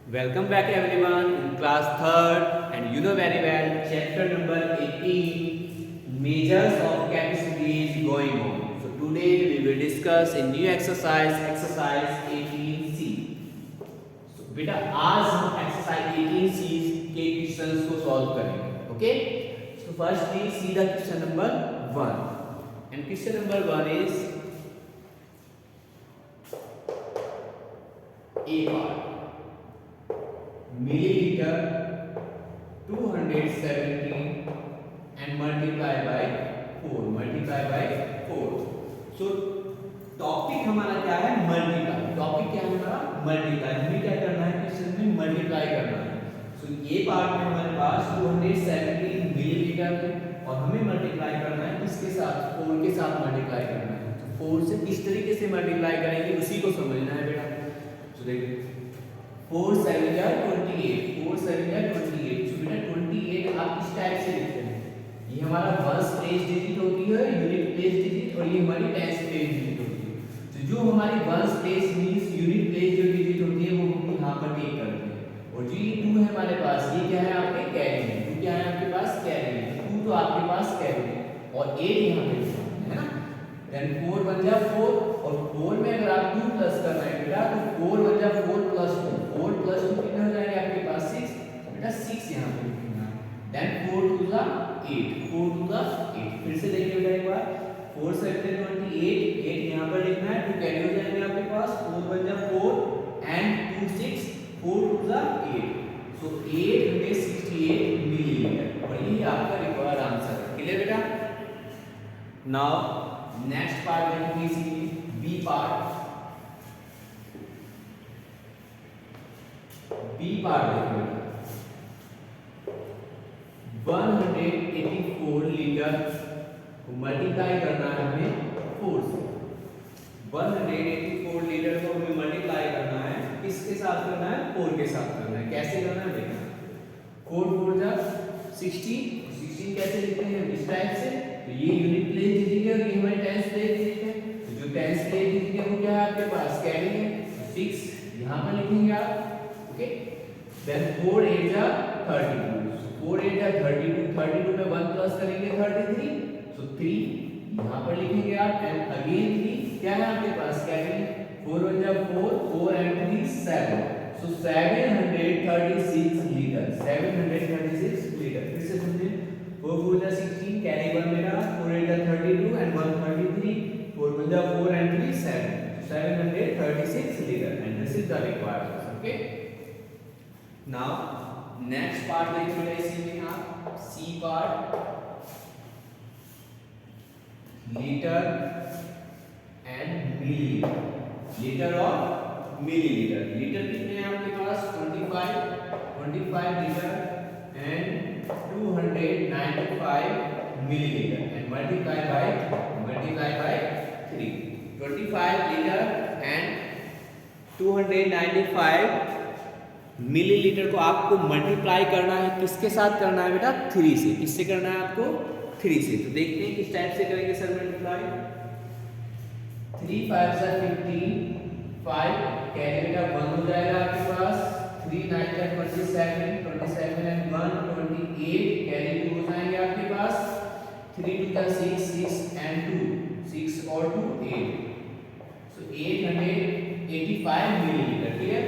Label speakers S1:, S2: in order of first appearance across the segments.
S1: Welcome back everyone in class 3rd and you know very well chapter number 18 measures of chemistry is going on. So today we will discuss a new exercise 18C. So बेटा आज हम exercise 18C के questions को solve करेंगे. Okay? So first we see the question number 1 and question number 1 is A part. Milliliter 217 and multiply by 4 so topic हमारा क्या है multiply. Topic क्या है हमारा मल्टीप्लाई. हमें क्या करना है क्वेश्चन में मल्टीप्लाई करना है. सो ये पार्ट में हमारे पास 217 मिलीलीटर है और हमें मल्टीप्लाई करना है किसके साथ 4 के साथ मल्टीप्लाई करना है. तो 4 से किस तरीके से मल्टीप्लाई करेंगे उसी को समझना है बेटा. तो देखिए 4 7 या 28 4 7 या 28. सो बेटा 28 आप इस टाइप से लिखते हैं. ये हमारा वंस प्लेस डिजिट होती है यूनिट प्लेस डिजिट और ये हमारी टेंस प्लेस डिजिट होती है. तो जो हमारी ones place means unit place जो डिजिट होती है वो हम यहाँ पर टेक करते हैं. और जो ये 2 है हमारे पास ये क्या है आपके कैरी है. 2 क्या है आपके पास कैरी है. 2 तो आपके पास कैरी है और 8 यहाँ पे है ना. देन 4 बन जा 4 और 4 में अगर आप 2 प्लस कर रहे हैं बेटा तो 4 बन जा 4 प्लस 2 4 प्लस 2 कितने हो जाएंगे आपके पास 6. बेटा 6 यहाँ पे लिखना. Then 4 to the 8 4 to the 8. फिर से देखिए बेटा एक बार 4 7 28 8 यहाँ पर लिखना है. 2 कैरी हो जाएंगे आपके पास 4 बन जा 4 and 2 6 4 to the 8. So 868 millilitre और यही आपका रिक्वायर्ड आंसर है. क्लियर बेटा. नाउ नेक्स्ट पार्ट देखेंगे इसी बी पार्ट. बी पार्ट देखेंगे 184 लीटर को मल्टीप्लाई करना है हमें 4 से. 184 लीटर को हमें मल्टीप्लाई करना है किसके साथ करना है 4 के साथ करना है. कैसे करना है देखना. 4 4 जा 16 कैसे लिखते हैं इस टाइप से. तो ये यूनिट प्लेस डिजिट है और ये हमारी टेंस प्लेस डिजिट है. तो जो टेंस प्लेस डिजिट है वो क्या है आपके पास कैरी है. 6 यहाँ पर लिखेंगे आप. ओके. देन 4 8 जा 32. सो 4 8 जा 32 32 में 1 प्लस करेंगे 33. सो 3 यहाँ पर लिखेंगे आप एंड अगेन 3 क्या है आपके पास कैरी. 4 1 जा 4 एंड 3 7. So 736 litre 736 litre. फिर से समझिए 4 4 जा 16 कैरी 1 मेरा 4 8 जा 32 एंड 1 33 4 1 जा 4 and 3 7. 736 liter and this is the required answer. Okay. Now next part देखिए बेटा इसी में आप C part liter and milliliter. Litre और मिलीलीटर. लीटर कितने हैं आपके पास 25 litre and 295 millilitre and multiply by 3. 25 litre and 295 millilitre को आपको मल्टीप्लाई करना है किसके साथ करना है बेटा 3 से. किससे करना है आपको 3 से. तो देखते हैं किस टाइप से करेंगे सर मल्टीप्लाई. 3 5 जा 15 5 कैरी बेटा 1 हो जाएगा आपके पास. 3 9 जा 27 एंड 1 28 कैरी 2 हो जाएंगे आपके पास. 3 2 जा 6 एंड 2 6 और 2 8. So 885 milliliter. Clear?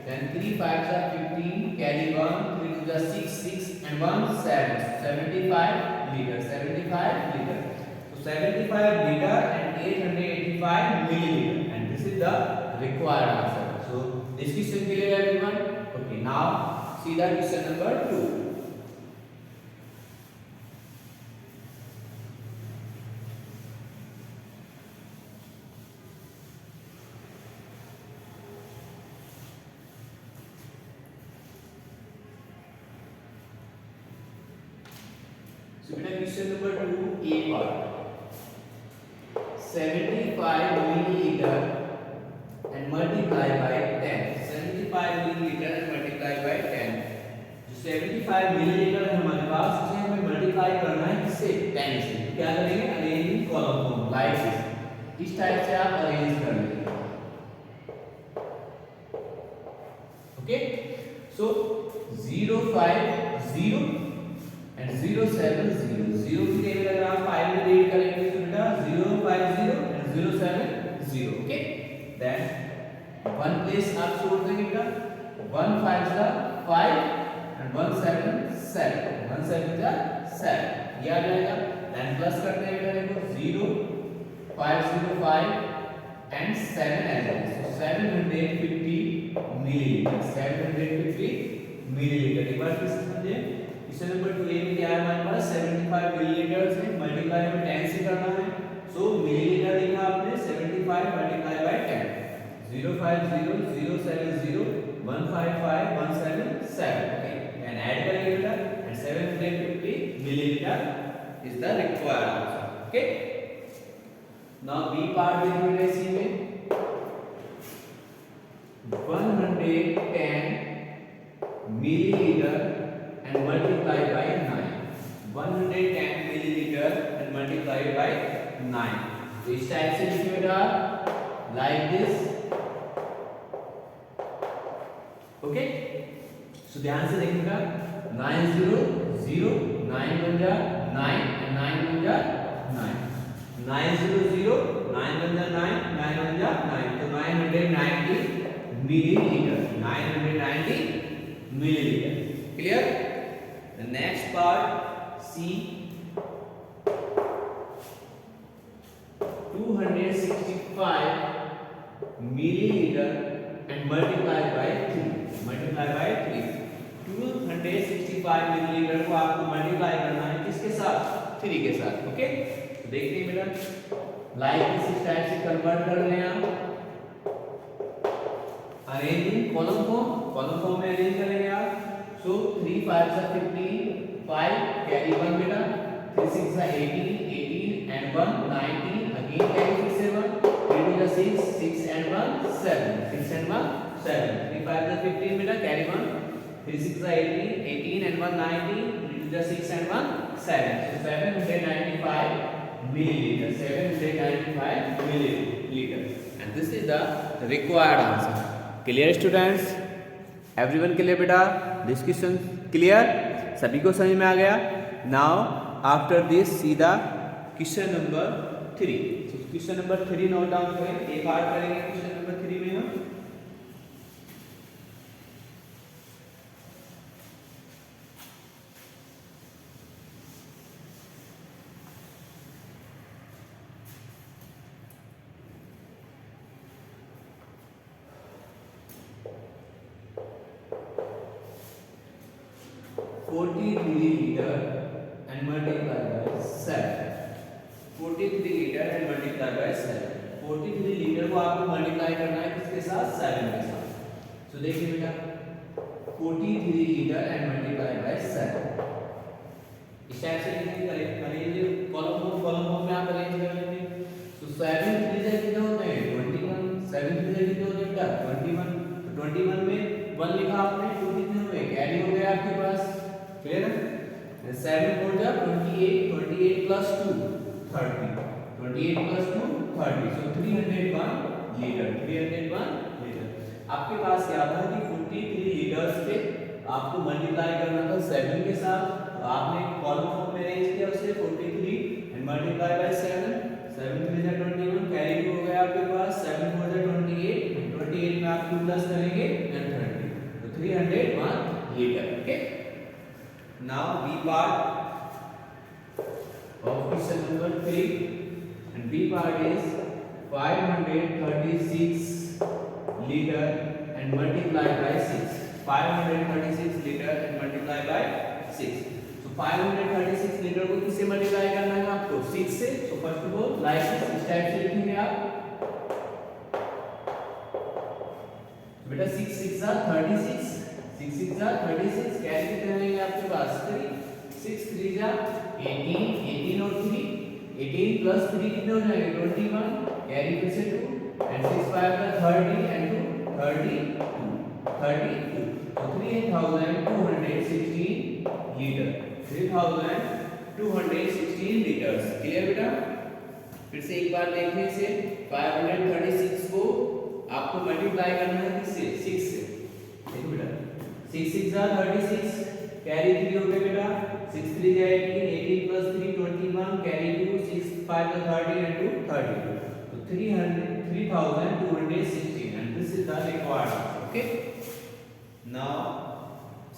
S1: Then 3 5 are 15. Carry 1. 3 2 are 6 and 1 7. 75 liter. 75 liter. So 75 liter and 885 milliliter. And this is the required answer. So this question clear everyone? Okay. Now see the question number 2. So better question number 2 A part 75 milliliter and multiply by 10. 75 milliliter and multiply by 10. जो 75 milliliter है हमारे पास उसे हमें multiply करना है किससे 10 से. क्या करेंगे अरेंज कॉलम फॉर्म लाइक इस टाइप से आप अरेंज कर लेंगे. ओके. So 050 and 070, 0 की जगह अगर आप 5 में रीड करेंगे तो बेटा 050 and 070, ओके। देन 1 प्लेस आप छोड़ देंगे बेटा, 1 5 का 5 and 1 7 7, 1 7 का 7, ये आ जाएगा। देन प्लस करते हैं बेटा, देखो 0 505 and 7 आ जाएगा, so 750 मिलीलीटर, 750 मिलीलीटर। एक बार फिर से समझे, क्वेश्चन नंबर 2 ए में क्या है हमारे पास 75 मिलीलीटर से मल्टीप्लाई में 10 से करना है, सो मिलीलीटर लिखा आपने 75 multiply by 10, 050 070 155 177, okay. And add करेंगे बेटा, and 750 millilitre is the required answer, okay. Now B part देखिए इसी में 110 milliliter and multiply by 9, 110 milliliter and multiply by 9, तो इस टाइप से लिखिए बेटा, like this, ओके। सो ध्यान से देखिएगा, 9 0 0, 9 बन जा 9 and 9 बन जा 9, 9 0 0, 9 बन जा 9, 9 बन जा 9, तो 990 milliliter, 990 milliliter, clear? The next part C, 265 milliliter and multiply by 3, multiply by 3, 265 milliliter को आपको मल्टीप्लाई करना है किसके साथ, 3 के साथ, ओके। तो देखते हैं बेटा, लाइक इस टाइप से कन्वर्ट कर लें आप, अरेंजिंग कॉलम फॉर्म में अरेंज करेंगे आप, सो 3 5 सा 15, 5 कैरी 1 बेटा, 3 6 सा 18, 18 and 1 19, अगेन कैरी 6 से 1, 3 2 सा 6, 6 and 1 7, 6 and 1 7, 3 5 सा 15 बेटा, कैरी 1, 3 6 सा 18, 18 and 1 19, 3 2 सा 6 and 1 7, so 795 milliliter, 795 milliliter, and this is the required answer. Clear students, everyone clear बेटा, दिस क्वेश्चन क्लियर, सभी को समझ में आ गया। नाउ आफ्टर दिस सीधा question number 3, question number 3 note down करें, एक बार करेंगे क्वेश्चन नंबर 3 में हम। liter and multiply by 7, 43 liter and multiply by 7, 43 litre को आपको मल्टीप्लाई करना है किसके साथ, 7 के साथ। सो देखिए बेटा, 43 लीटर एंड मल्टीप्लाई बाय 7, इस टाइप से करेंगे, कॉलम फॉर्म में आप अरेंज कर लेंगे। सो 7 3 से कितने होते हैं, 21, 7 3 से कितने होते हैं बेटा, 21, तो 21 में 1 लिखा आपने, 2 कितने हुए, कैरी हो गया आपके पास, क्लियर है। 7 4 जा 28, 28 plus 2 30, 28 plus 2 30, so 301 litre, 301 litre. आपके पास क्या था कि 43 लीटर्स पे आपको मल्टीप्लाई करना था 7 के साथ, तो आपने कॉलम फॉर्म में अरेंज किया उसे 43 एंड मल्टीप्लाई बाय 7, 7 3 जा 21, कैरी हो गया आपके पास, 7 4 जा 28, 28 में आप 2 प्लस करेंगे एंड 30, तो 301 litre, okay. Now B part of question number 3, and B part is 536 liter and multiply by 6, 536 liter and multiply by 6, so 536 litre को किससे मल्टीप्लाई करना है आपको, 6 से। so first of all like इस टाइप से लिखेंगे आप, बेटा 6 6 are 36, 6 6 are 36, कैरी कितने रहेंगे आपके पास, 3, 6 3 जा 18, 18 और 3, 18 प्लस 3 कितने हो जाएंगे, 21, कैरी फिर से 2 एंड 6 5 का 30 and 2 32, so 3216 litre, 3216 litres, clear बेटा। फिर से एक बार देखने से 536 को आपको मल्टीप्लाई करना है किससे, 6 से, देखो बेटा 6 6 जा 36, कैरी 3 हो गया बेटा, 6 3 जा 18, 18 plus 3 21, कैरी 2, 6 5 जा 30 and 2 32, so 3216 and this is the required answer. Okay, now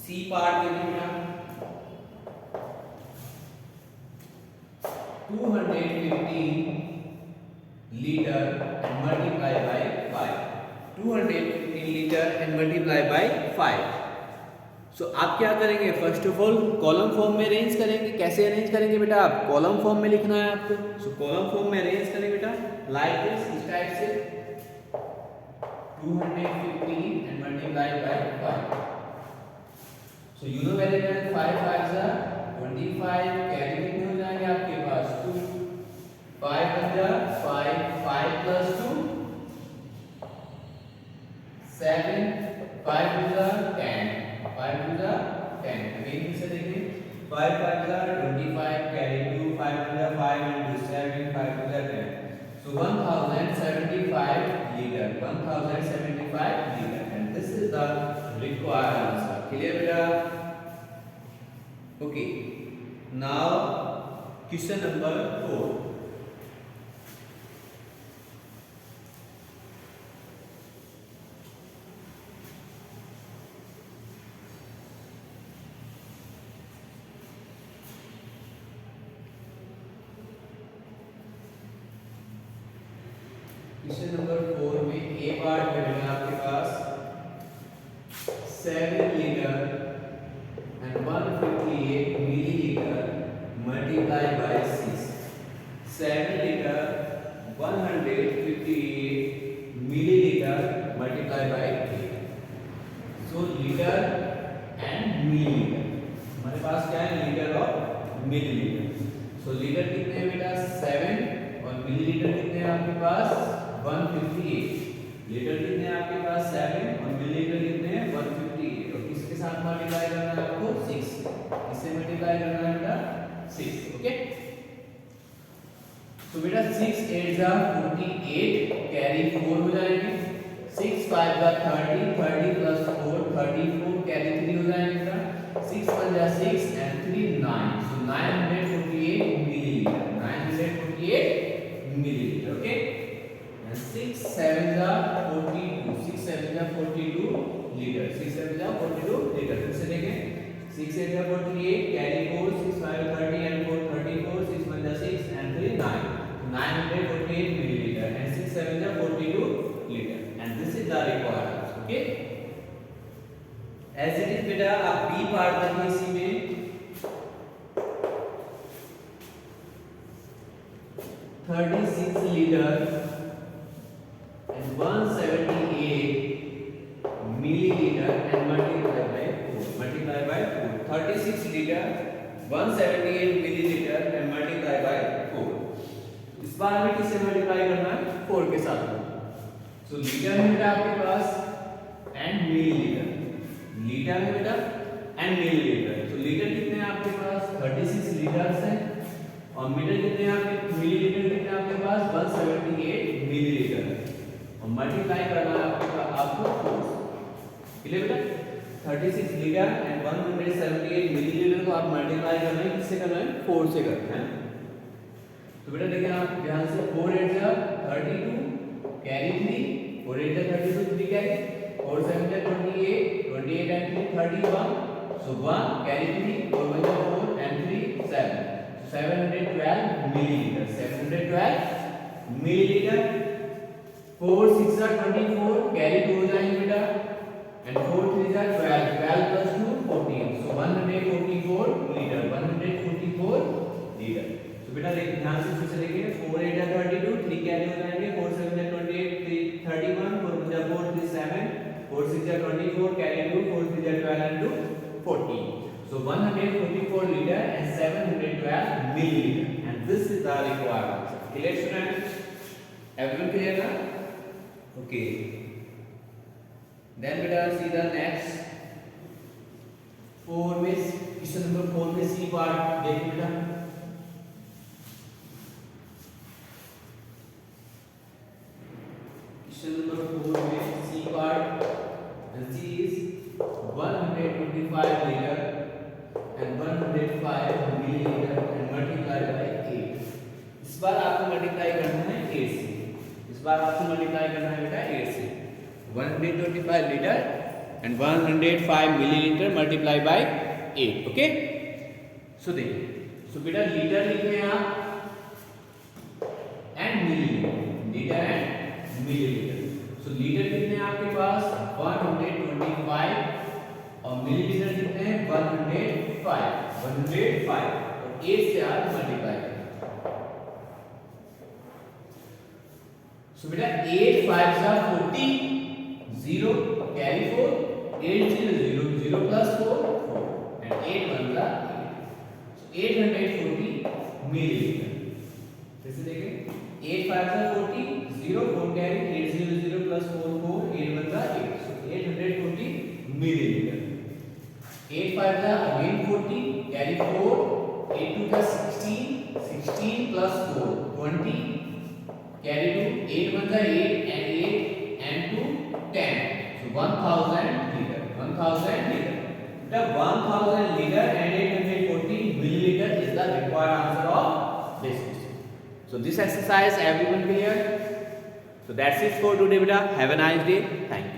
S1: C part देखिए बेटा, 215 liter and multiply by 5, 215 liter and multiply by 5. सो आप क्या करेंगे, first of all column form में अरेंज करेंगे. कैसे अरेंज करेंगे बेटा, आप कॉलम फॉर्म में लिखना है आपको. सो कॉलम फॉर्म में अरेंज करें बेटा लाइक दिस, इस टाइप से 215 and multiply by 5. So you know very well 5 5 जा 25, कैरी कितने हो जाएंगे आपके पास 2, 5 जा 5, 5 plus 2 7, 5 जा 10, 5 जा 10. अगेन से देखिए 5 5 जा 25, कैरी 2, 5 जा 5 and 2 7, 5 जा 10. So 1075 liter, 1075 liter, and this is the required answer. Clear beta? Okay. Now question number 4. Question number 4 में ए पार्ट में बेटा आपके पास 7 litre and 158 millilitre multiply by 6. 7 litre 158 millilitre multiply by 8. So litre and millilitre, हमारे पास क्या है, litre और millilitre. सो litre कितने हैं बेटा 7 और मिलीलीटर कितने हैं आपके पास 158. लीटर कितने हैं आपके पास 7 और मिलीलीटर कितने हैं 158. और किसके साथ मल्टीप्लाई करना है आपको 6, किससे मल्टीप्लाई करना है बेटा 6. ओके, तो बेटा 6 8 जा 48, कैरी 4 हो जाएंगे. 6 5 जा 30, 30 plus 4 34, कैरी 3 हो जाएंगे बेटा. 6 1 जा 6 and 3 9, so 948 millilitre, 948 millilitre. Okay, 6 7 जा 42, 6 7 जा 42 लीटर, 6 7 जा 42 लीटर. फिर से देखें 6 8 जा 48, कैरी 4, 6 5 30 and 4 34, 6 1 जा 6 and 3 9, 948 milliliter and 6 7 जा 42 liter, and this is the required answer. Okay, as it is बेटा आप बी पार्ट देखिए इसी में 36 litre and 178 milliliter and multiply by 4. 36 liter 178 milliliter and multiply by 4. इस बार में किससे मल्टीप्लाई करना है 4 के साथ. सो लीटर है बेटा आपके पास एंड मिलीलीटर, लीटर है बेटा एंड मिलीलीटर. तो लीटर कितने हैं आपके पास 36 लीटर्स हैं और मीटर कितने हैं आपके, मिलीलीटर कितने हैं आपके पास 178 मिलीलीटर और मल्टीप्लाई करना है आपको 4. क्लियर बेटा, 36 लीटर एंड 178 मिलीलीटर को आप मल्टीप्लाई करना है किससे करना है 4 से करना है. तो बेटा देखिए आप ध्यान से 4 8 जा 32, कैरी 3, 4 8 जा 32 3 कैरी, 4 7 जा 28, 28 and 3 31, so 1 कैरी 3, 4 1 जा 4 and 3 7, so 712 milliliter, 712 milliliter. 4 6 जा 24, कैरी 2 हो जाएंगे बेटा and 4 3 जा 12, 12 plus 2 14, so 144 liter, 144 liter. तो बेटा देखिए ध्यान से फिर से देखिए 4 8 जा 32, 3 कैरी हो जाएंगे, 4 7 जा 28, 3 31, 4 1 जा 4 3 7, 4 6 जा 24, कैरी 2, 4 3 जा 12 and 2 14, so 144 liter and 712 milliliter, and this is the required answer. Clear students? Everyone clear now? Okay, then beta see the next 4 में क्वेश्चन नंबर 4 में सी पार्ट देखिए बेटा. क्वेश्चन नंबर 4 में C part and C is 125 liter and 105 milliliter and multiplied by 8. इस बार आपको multiply करना है 8 से. इस बार आपको मल्टीप्लाई करना है बेटा 8 से. 125 liter and 105 milliliter multiplied by 8. Okay? So देखिए. So बेटा लीटर लिख रहे हैं आप and milliliter. Litre and milliliter. So litre कितने हैं आपके पास 125 और मिलीलीटर कितने हैं 105. 105 और 8 से आप मल्टीप्लाई करें. So बेटा 8 5 are 40, 0 carry 4, 8 0 0 0 plus 4 4 and 8 1 are 8. So 840 milliliter. जैसे देखें 8 5 are 40, 0 4 carry 8 0 0 plus 4 4 8 1 are 8. So 840 milliliter. 8 5 are again 40 carry 4 8 2 are 16 16 plus 4 20 carry 2 8 1 are 8 and 2 10. So 1000 liter. 1000 liter. The 1000 liter and 840 milliliter is the required answer of this question. So this exercise everyone clear? So that's it for today beta. Have a nice day. Thank you.